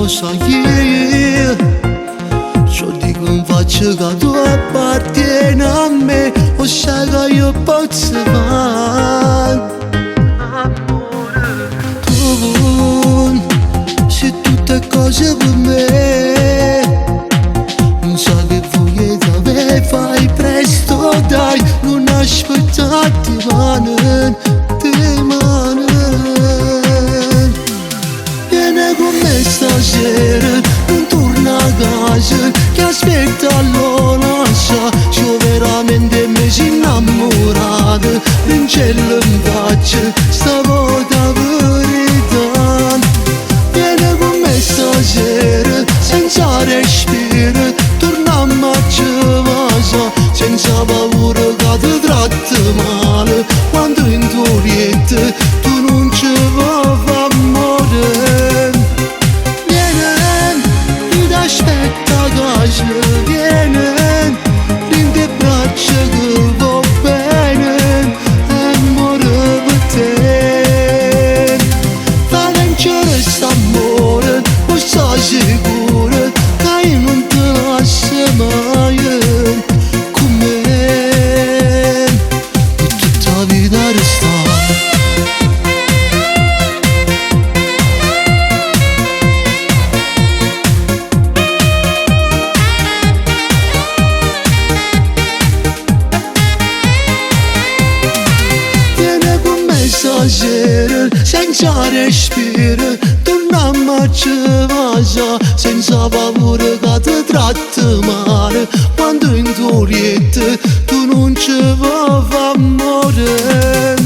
lo so io. Ciò dico in faccia che tu appartieni a me, o sai che io posso fare. Tu sei tutte cose per me, non so che voglia dove fai presto dai, non aspettati mani, ti mani. Vieni con me stasera, non torna a casa, che aspetta all'onassa. Io veramente mi sono innamorato, non c'è in faccia, stavolta verità. Vieni con me stasera, senza respiro, torniamo a casa, senza paura che ti tratti male. Quando in tuo letto tu non ci vuoi far amore. Vieni, io ti aspetto a casa, vieni, prendi le braccia che va bene, amore per te. Fai vincere st'amore, non sto sicuro che io non ti lascio mai. Con me, per tutta la vita restare. Stasera, senza respiro, torniamo a casa, senza paura che ti tratti male. Quando in tuo letto tu non ci vuoi far amore.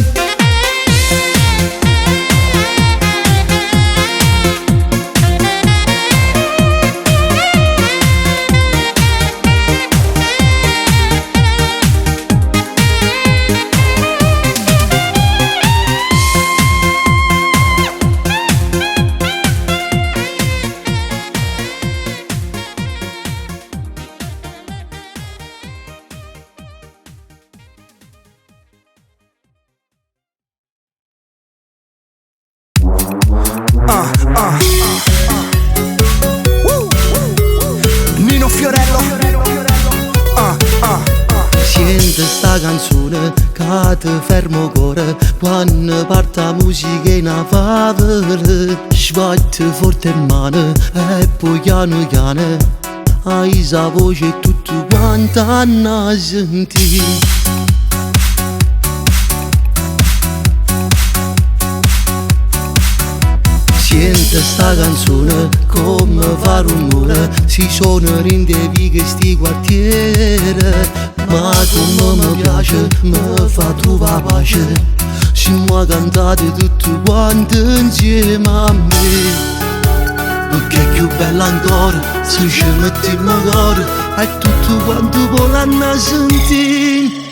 Nino Fiorello. Senti sta canzone che ti fermo il cuore, quando parte la musica in a favore. Sbatti forte in mano e poi piano piano hai sa voce e tutto quanto hanno a sentire. Sente sta canzone come fa rumore, si suona in dei vighe sti quartiere. Ma come mi piace, mi fa trovare pace, siamo cantati tutti quanti insieme a me. Perché è più bella ancora, se ci mettiamo cuore, e tutto quanto vorranno sentire.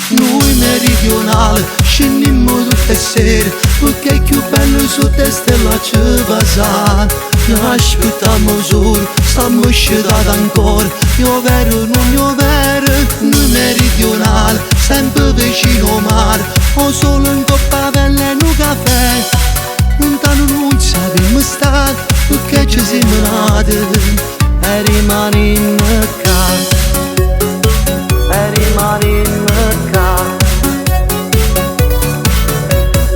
Noi meridionali scendiamo tutte sere, perché è più bello su te stella ci passare. Aspettiamo solo, stiamo scetati ancora, io vero, non io vero. Noi meridionali, sempre vicino al mare, o solo in coppa pelle e un caffè. Lontano non sappiamo stare, perché ci siamo nati e rimaniamo qua, e rimaniamo qua.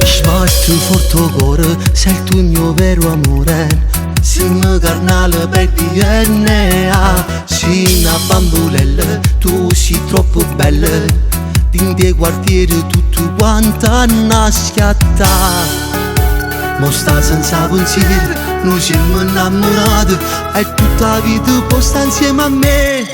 Sbatti forte il cuore, sei tu il mio vero amore. Siamo carnale per DNA, sei una bambolella, tu sei troppo bella. In dei quartieri tutto quanto hanno schiattato. Mo sta senza pensiero, noi siamo innamorati e tutta la vita posta insieme a me.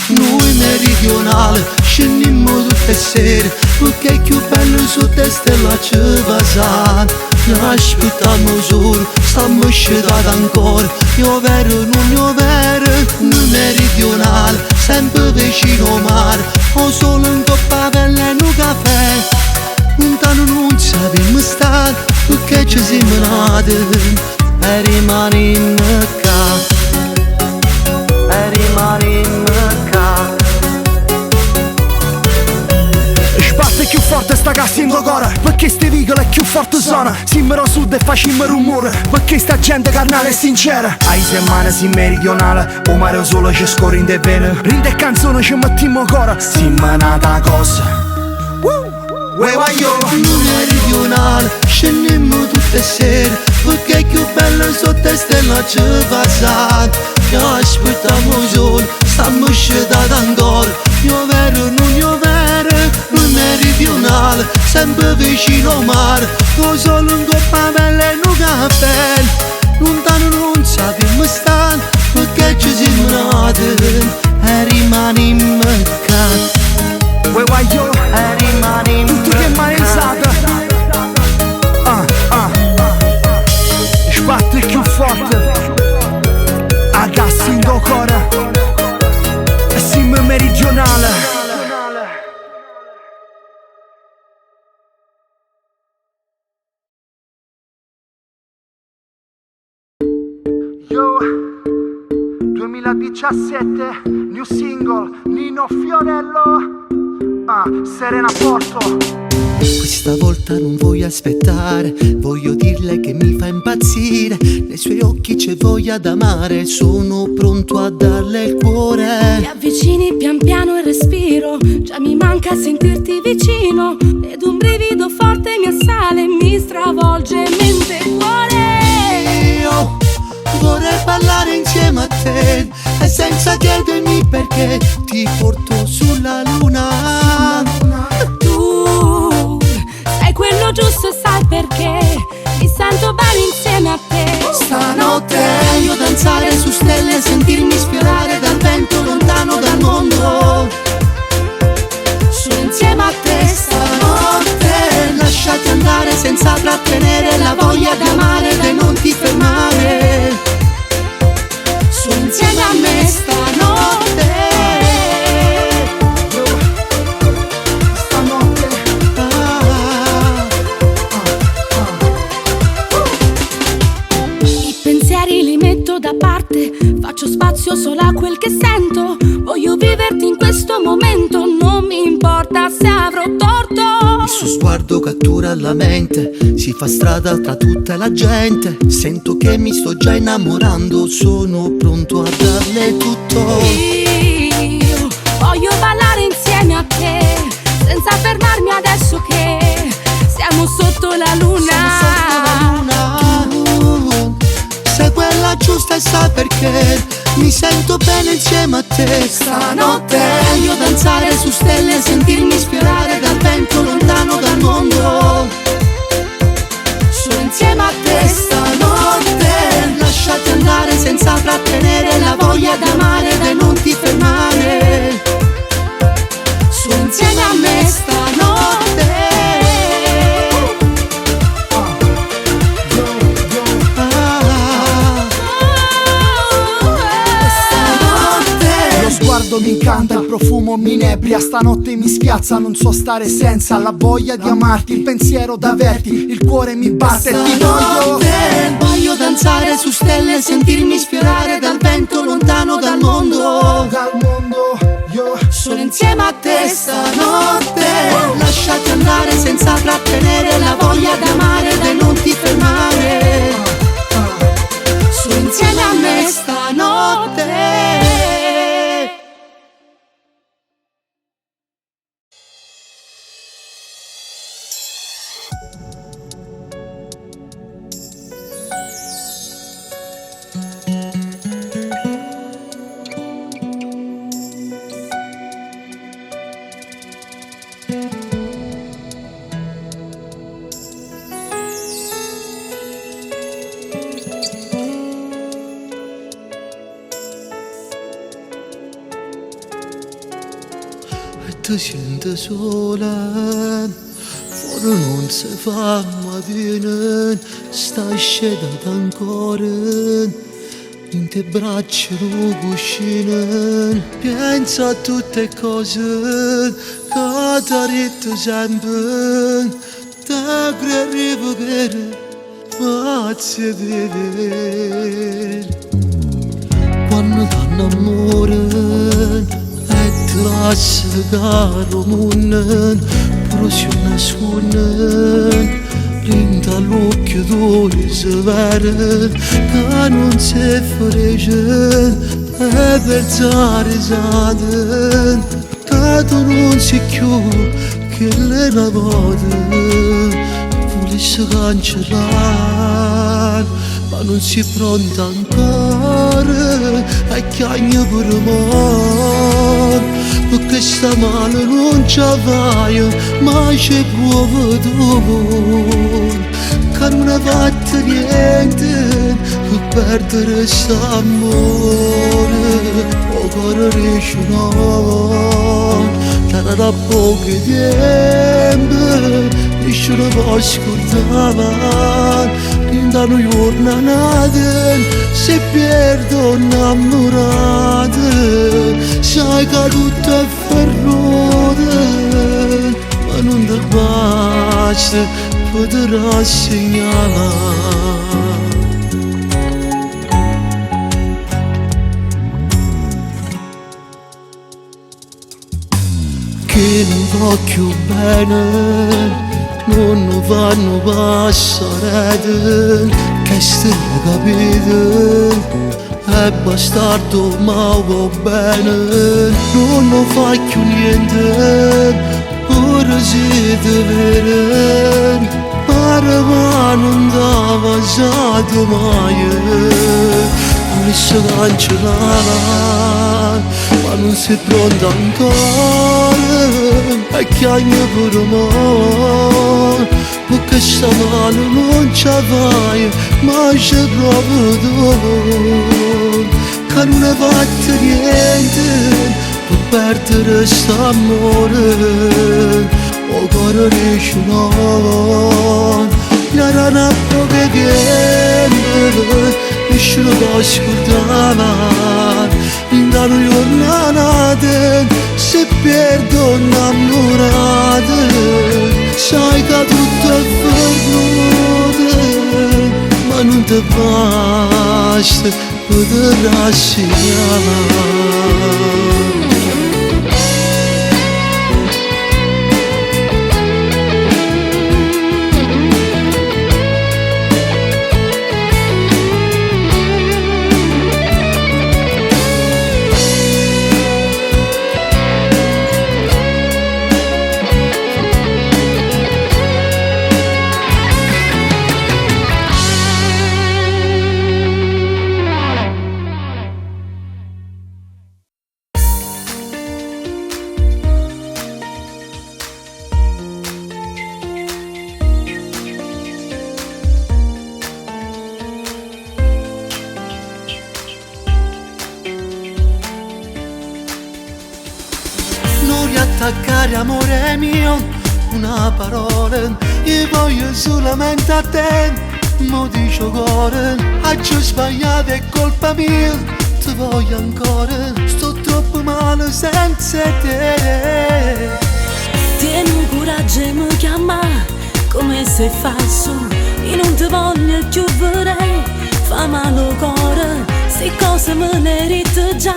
Noi meridionali scendiamo tutte sere, perché è più bello su te stella ci passare. Aspettiamo solo, stiamo scetati ancora, io vero, non io vero. Noi meridionali, sempre vicino al mare, o solo in coppa pelle e un caffè. Lontano non sappiamo stare, perché ci siamo nati e rimaniamo qua, e rimaniamo qua. Sbatte più forte sta cassingo sto cuore, perché ste vigole più forte sono. Simmero sud e facciamo rumore, perché sta gente carnale e sincera. Ai settimane si meridionale, o mare solo ci scorre in de vene. Rinde e canzone ci mettiamo cuore, si manata cosa. Uè voglio meridionale, scendiamo tutte sere, perché è più bella sotto stella ci passate. Io aspettiamo solo, stiamo scedati ancora. Io vero, non io vero, non meridionale, sempre vicino al mare. Con solo un coppa pelle e un caffè, lontano non sappiamo stare, perché ci siamo nati e rimaniamo cani. Uè voglio tutti che maesate. Sbatte più forte, agassi in tuo cuore, e sim meridionale. Yo, 2017, new single, Nino Fiorello, Serena Porto. Questa volta non voglio aspettare, voglio dirle che mi fa impazzire. Nei suoi occhi c'è voglia d'amare, sono pronto a darle il cuore. Ti avvicini pian piano il respiro, già mi manca sentirti vicino. Ed un brivido forte mi assale, mi stravolge mente e cuore. Io vorrei parlare insieme a te e senza chiedermi perché ti porto sulla luna. Tu sei quello giusto e sai perché mi sento bene insieme a te. Stanotte voglio danzare su stelle, sentirmi sfiorare dal vento lontano dal mondo. Sono insieme a te stanotte, lasciati andare senza trattenere la voglia di amare e non ti fermare. Sono insieme a me stanotte. I pensieri li metto da parte, faccio spazio solo a quel che sento. Voglio viverti in questo momento, non mi importa se avrò torto. Il suo sguardo cattura la mente, si fa strada tra tutta la gente. Sento che mi sto già innamorando, sono pronto a darle tutto. Io voglio ballare insieme a te, senza fermarmi adesso che siamo sotto la luna. Tu sei quella giusta e sai perché mi sento bene insieme a te. Stanotte voglio danzare su stelle, sentirmi sfiorare dal vento lontano dal mondo. Sono insieme a te stanotte, lasciati andare senza trattenere la voglia d'amare e non ti fermare. Sono insieme a me stanotte. Lo sguardo mi incanta, il profumo mi inebria. Stanotte mi spiazza, non so stare senza la voglia di amarti, il pensiero d'averti, il cuore mi batte e ti voglio. Voglio danzare su stelle, sentirmi sfiorare dal vento lontano dal mondo. Sono insieme a te stanotte, lasciati andare senza trattenere la voglia d'amare e non ti fermare. Sono insieme a me stanotte. Ti sento sola, fuori non si fa mattina, stai scedata ancora, in te braccia non cuscina, pensa a tutte cose che ti ho detto sempre, ti credevo che mazza di te. Quando ti innamori lascia caro mondo, si nasconde, rinda l'occhio dove si vede che non si ferisce e per zarisate che tu non si chiude che le una volta volesse cancellare ma non si pronta ancora e chiagna per amore perché sta male non ci vai ma c'è può vedere che non ha fatto niente per perdere quest'amore o cuore riesce no da poco tempo nessuno può scordare da noi giornate se perdo innamorate sai che tutto è ferrata ma non ti basta poter rassegnare che non voglio bene non vanno passare che stelle capite è bastardo ma va bene non faccio niente ora siete vere ma non dava usato mai volesse cancellare ma non si pronta ancora e chiagna per amore perché sta male non ci vai ma c'è proprio dolore che non hai fatto niente per perdere quest'amore o cuore riesce no la rana poche viene nessuno può scordare da noi giornate se perdo innamorate sai che tutto è fermato ma non ti basta poter rassegnare attaccare amore mio una parola io voglio solamente a te mo dico cuore oggi ho sbagliato è colpa mia ti voglio ancora sto troppo male senza te tieni un coraggio e mi chiama come se falso io non ti voglio più vedere fa male il cuore se cose me ne rito già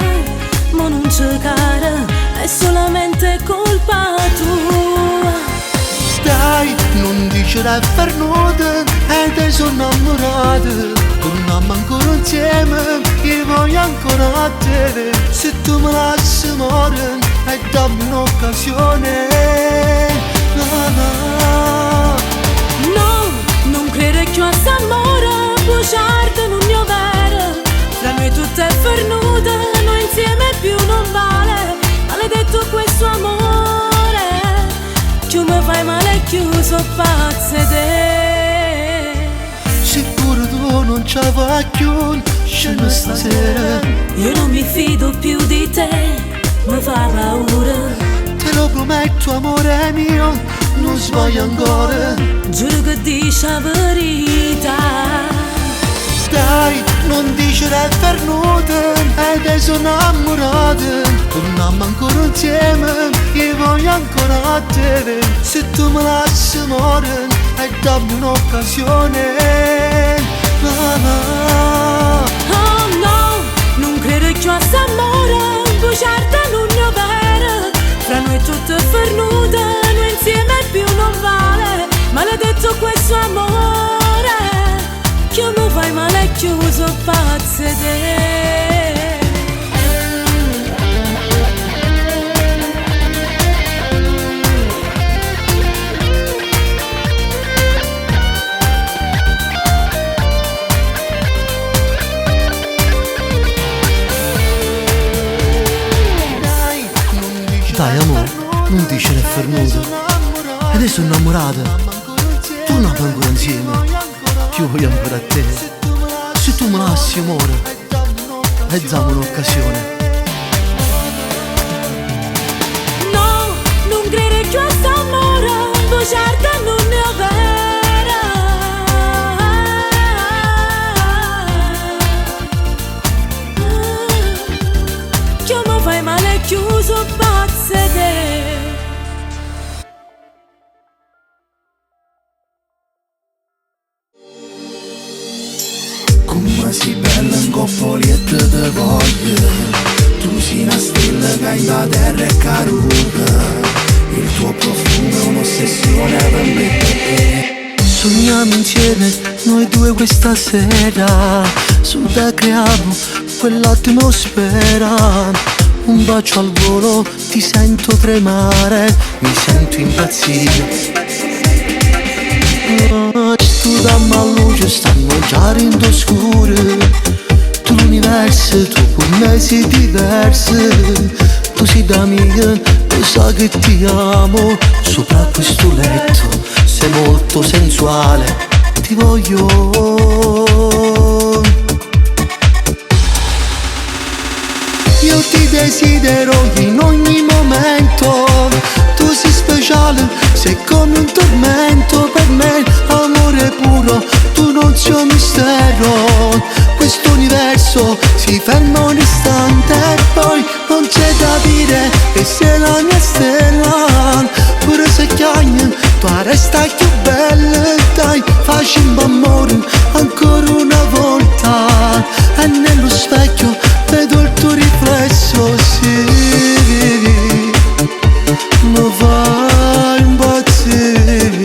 ma non cercare è solamente colpa tua dai non dice la fernuta e te sono innamorata torniamo ancora insieme io voglio ancora a te se tu me lasci morire e dammi un'occasione no non credo più a quest'amore bruciarti non è vero tra noi tutto è fernuta noi insieme più non vale maledetto questo amore più mi fai male più so pazza te sicuro tu non ci vai più scena stasera io non mi fido più di te mi fa paura te lo prometto amore mio non sbaglio ancora giuro che dici la verità dai, non dice la fernuta e te sono innamorata torniamo ancora insieme io voglio ancora a te se tu me lasci morire e dammi un'occasione oh no non credo più a quest'amore bruciarti non è vero tra noi tutto è fernuta noi insieme più non vale. Maledetto questo amore, che mi fai male chiuso pazze te. Dai amore, non dice è fernuto. Adesso innamorata, torniamo ancora insieme. Io voglio ancora a te. Se tu me lasci amore, diamo un'occasione. No, non credere più a st'amore, tu certa non ne avere. Che mi fai male chiuso pazze te. Come si bella in coppolietta de voglia, tu sei una stella che in la terra è caduta, il tuo profumo è un'ossessione per me. Sogniamo insieme noi due questa sera, su da creiamo quell'atmosfera. Un bacio al volo, ti sento tremare, mi sento impazzire. Tu dammi a luce, stanno già rindo scure. Tu l'universo, tu con me sei diverso. Tu sei da mia, tu sai che ti amo. Sopra questo letto sei molto sensuale, ti voglio. Io ti desidero in ogni momento. Tu sei speciale, sei come un tormento per me. Amore puro, tu non sei un mistero. Questo universo si ferma un istante e poi non c'è da dire che sei la mia stella. Pure se chiagna, tu resta più bella. Dai, facciamo amore ancora una volta. E nello specchio vedo il tuo riflesso, sì. Mi fa impazzire.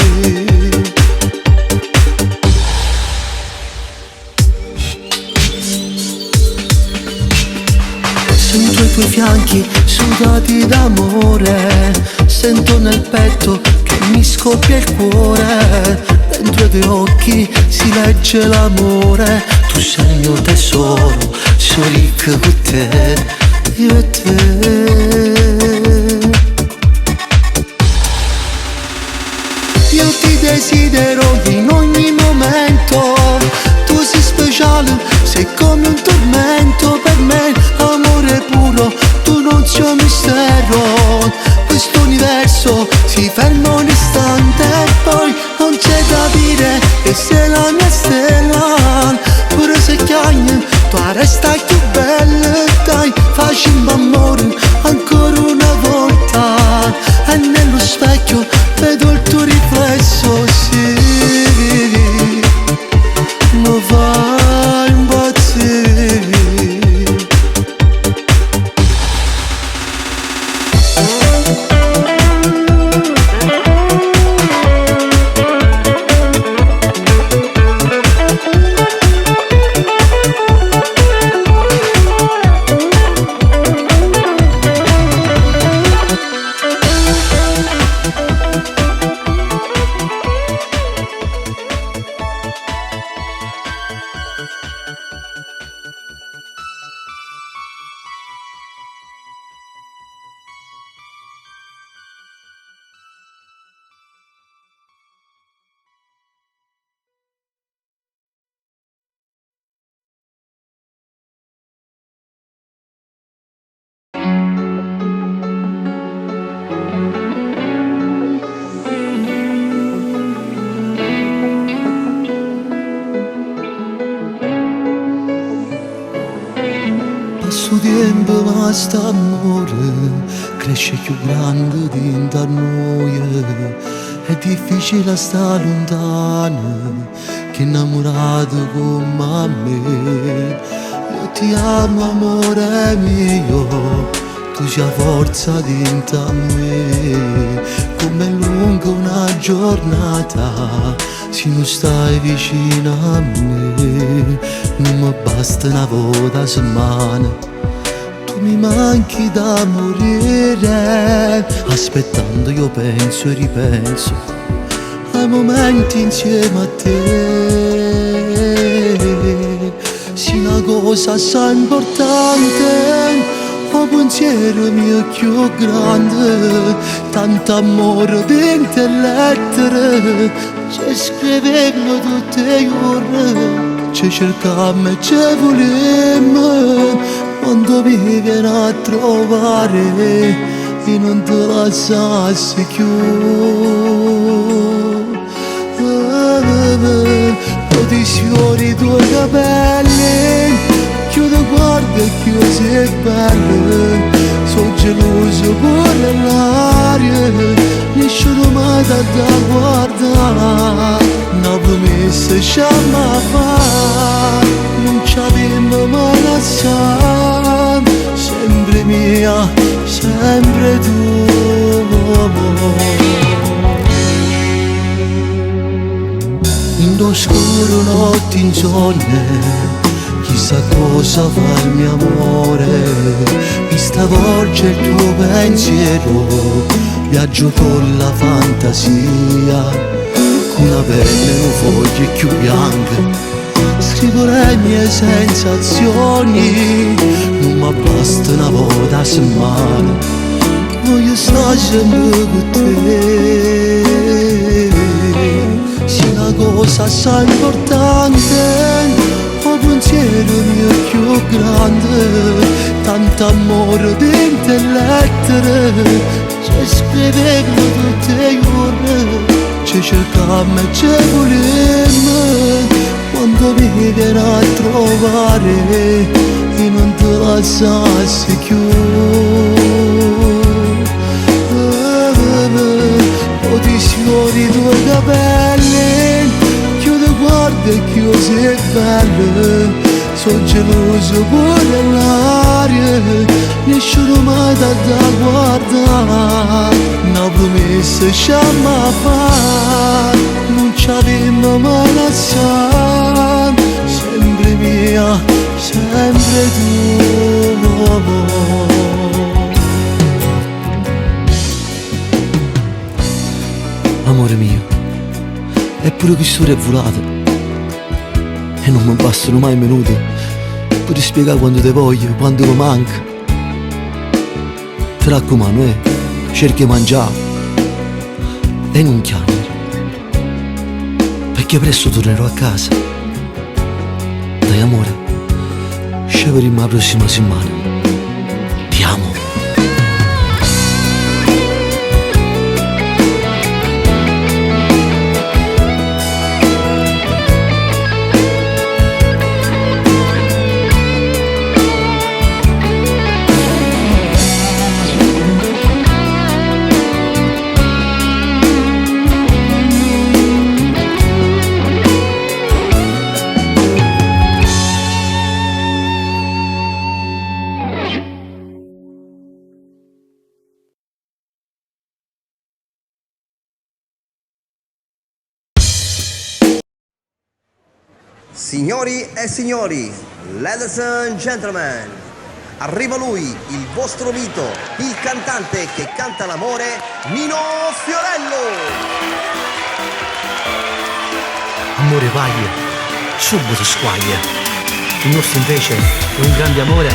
Sento i tuoi fianchi sudati d'amore, sento nel petto che mi scoppia il cuore. Dentro i tuoi occhi si legge l'amore. Tu sei il mio tesoro, sono ricca con te, io e te. Io ti desidero in ogni momento. Tu sei speciale, sei come un tormento per me. Amore puro, tu non sei un mistero. Questo universo si ferma un istante e poi non c'è da dire che sei la mia stella. Pure se chiagna, tu resta più bella. Dai, facciamo amore ancora una volta. E nello specchio vedo il tuo riflesso, sì. Mi fa impazzire. Passo tempo ma st'amore cresce più grande dentro a noi. È difficile stare lontano che innamorato come me. Io ti amo amore mio, tu sia forza dentro a me. Come lunga una giornata se non stai vicino a me, non mi basta una volta settimana, tu mi manchi da morire. Aspettando io penso e ripenso ai momenti insieme a te. Sì, una cosa assai importante, un pensiero mio più grande, tanto amore dentro le lettere, ci scrivemmo tutte le ore, ci cercammo e ci volemmo, quando mi viene a trovare e non te lasciassi più. Poi sfiori i tuoi capelli, chiudo guarda e chiudo sei bello, sono geloso pure l'aria, nessuno mai da guardare, una promessa sciamma fa, non ci abbiamo mai lasciato, sempre mia, sempre tu. In oscuro notti insonne, chissà cosa fa il mio amore, mi stravolge il tuo pensiero, viaggio con la fantasia, con una pelle e foglie più bianche, scrivo le mie sensazioni, non mi basta una volta a settimana, voglio stare sempre con te. Sì, una cosa assai importante, un pensiero mio più grande, tanto amore dentro le lettere, ci scrivemmo tutte le ore, ci cercammo e ci volemmo, quando mi viene a trovare e non te lasciassi più. O ti sfiori i tuoi capelli, chiudo guarda e chiudo sei bello, sono geloso pure l'aria, nessuno mai da guardare, una promessa sciamma fa, non ci abbiamo mai lasciato, sempre mia, sempre tu. Amore mio, eppure che storia è volata e non mi bastano mai minuti per ti spiegare quando ti voglio, quando mi manca. Ti raccomando, cerchi di mangiare e non chiamare, perché presto tornerò a casa. Dai amore, sceglieremo la prossima settimana. Ti amo. Signori e signori, ladies and gentlemen, arriva lui, il vostro mito, il cantante che canta l'amore, Nino Fiorello. Amore paglia, subito squaglia, il nostro invece è un grande amore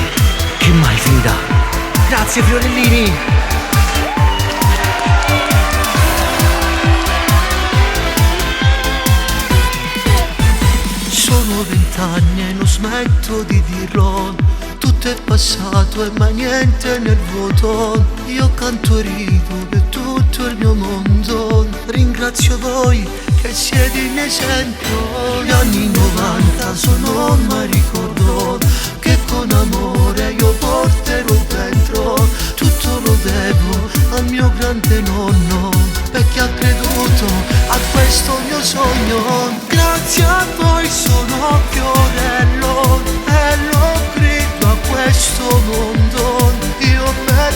che mai finirà. Grazie Fiorellini! Sono 20 anni e non smetto di dirlo, tutto è passato e mai niente nel vuoto. Io canto e rido per tutto il mio mondo, ringrazio voi che siete in esempio. Gli anni 90 sono mai ricordo, che con amore io porterò dentro. Tutto lo devo al mio grande nonno, perché ha creduto a questo mio sogno. Grazie a voi sono Fiorello e lo grido a questo mondo. Io per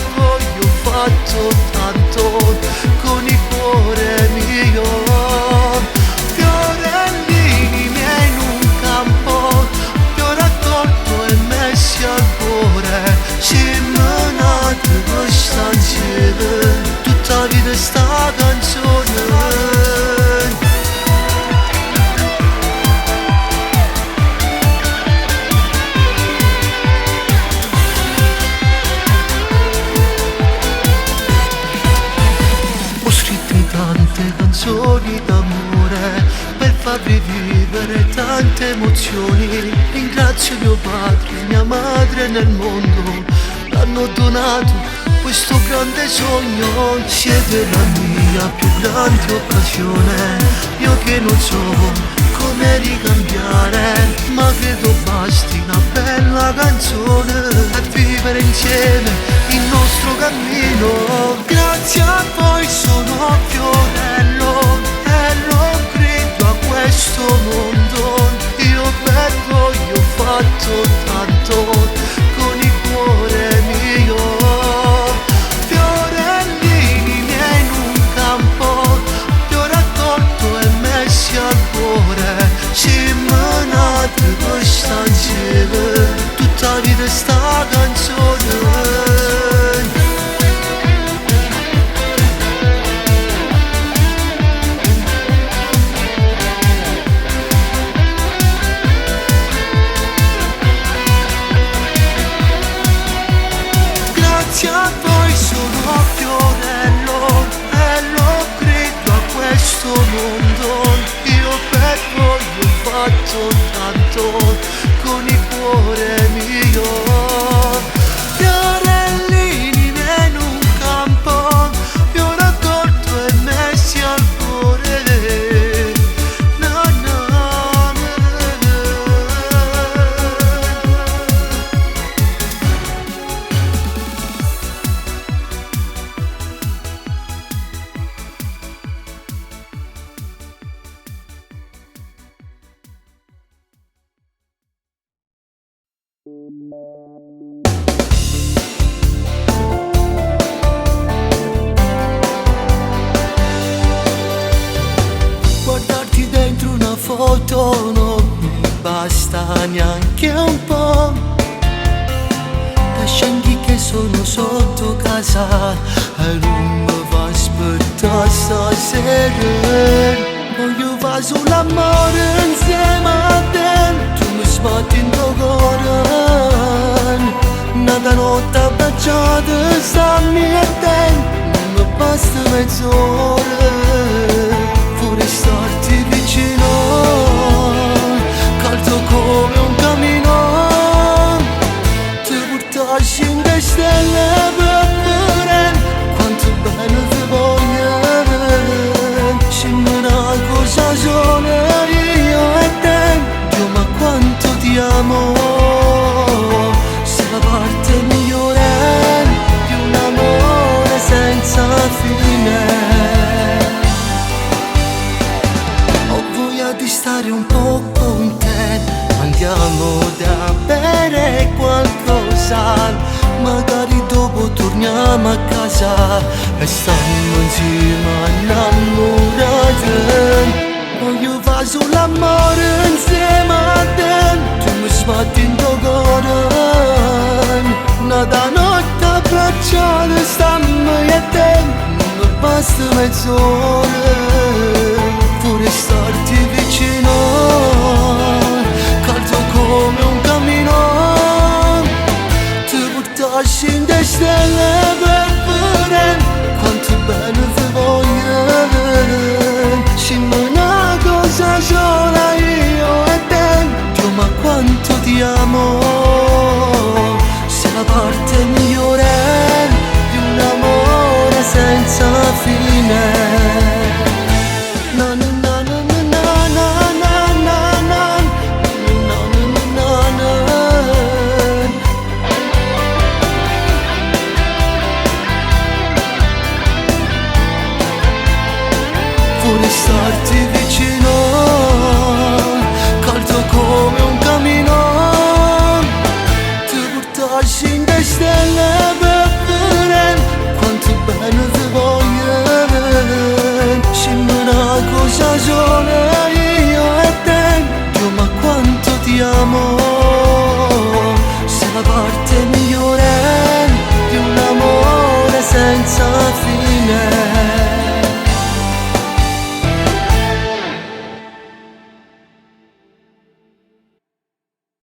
farvi vivere tante emozioni. Ringrazio mio padre e mia madre nel mondo, l'hanno donato questo grande sogno. Siete la mia più grande occasione, io che non so come ricambiare, ma credo basti una bella canzone a vivere insieme il nostro cammino. Grazie a voi sono Fiorello e lo credo a questo mondo. Io per voi ho fatto tanto con il cuore mio. Fiorellini miei in un campo, li ho raccolto e messi al cuore. Seminate questa insieme, tutta vita sta canzone. Grazie a voi sono Fiorello e lo credo a questo mondo. Io per voi ho fatto tanto con il cuore mio. Fiorellini miei in un campo, li ho raccolto e messi al cuore. Na, na, na, na. Guardarti dentro una foto non mi basta neanche un po'. Lasciandi che sono sotto casa e non mi fa aspettare stasera. Voglio fare sull'amore insieme a te, tu mi sbatti in tuo cuore. Nata notte abbracciata, stammi a te, non mi basta mezz'ora. Vorrei starti vicino, caldo come un camino. Ti portassi in le stelle per vedere quanto bene ti voglio. Sembra una cosa sola io e te, Dio ma quanto ti amo. Sei la parte migliore di un amore senza fine. Ho voglia di stare un po' con te, andiamo da bere qualcosa, magari dopo torniamo a casa e stiamo insieme innamorati. Voglio fare sull'amore insieme a te, tu mi sbatti in tuo cuore. Nata notte abbracciata, stammi a te, non mi basta mezz'ora.